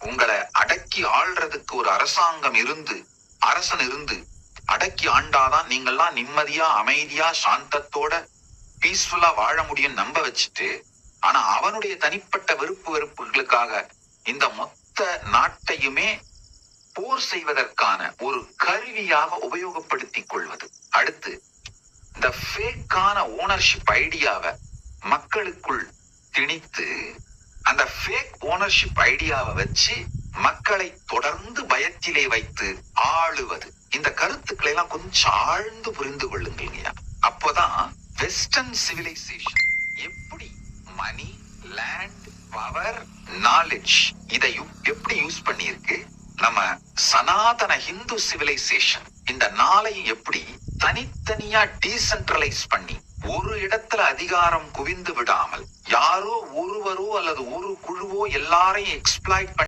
உங்களை அடக்கி ஆள்றதுக்கு ஒரு அரசாங்கம் அரசன் இருந்து அடக்கி ஆண்டாதான் நீங்கள்லாம் நிம்மதியா அமைதியா சாந்தத்தோட பீஸ்ஃபுல்லா வாழ முடியும் நம்ப வச்சுட்டு, ஆனா அவனுடைய தனிப்பட்ட வெறுப்புகளுக்காக இந்த மொத்த நாட்டையுமே போர் செய்வதற்கான ஒரு கருவியாக உபயோகப்படுத்திக் கொள்வது. அடுத்து இந்த ஃபேக்கான ஓனர்ஷிப் ஐடியாவை மக்களுக்குள் திணித்து, அந்த ஃபேக் ஓனர்ஷிப் ஐடியாவை வச்சு மக்களை தொடர்ந்து பயத்திலே வைத்து ஆளுவது. இந்த கருத்துக்களை எல்லாம் கொஞ்சம் ஆழ்ந்து புரிந்து கொள்ளுங்க. அப்போதான் வெஸ்டர்ன் சிவிலைசேஷன் எப்படி மணி, லேண்ட், பவர், நாலேஜ் இதை எப்படி யூஸ் பண்ணியிருக்கு, நம்ம சனாதன ஹிந்து சிவிலைசேஷன் இந்த நாளையும் எப்படி தனித்தனியா டீசென்ட்ரலைஸ் பண்ணி ஒரு இடத்துல அதிகாரம் குவிந்து விடாமல் யாரோ ஒருவரோ அல்லது ஒரு குழுவோ எல்லாரையும் எக்ஸ்ப்ளாய்ட்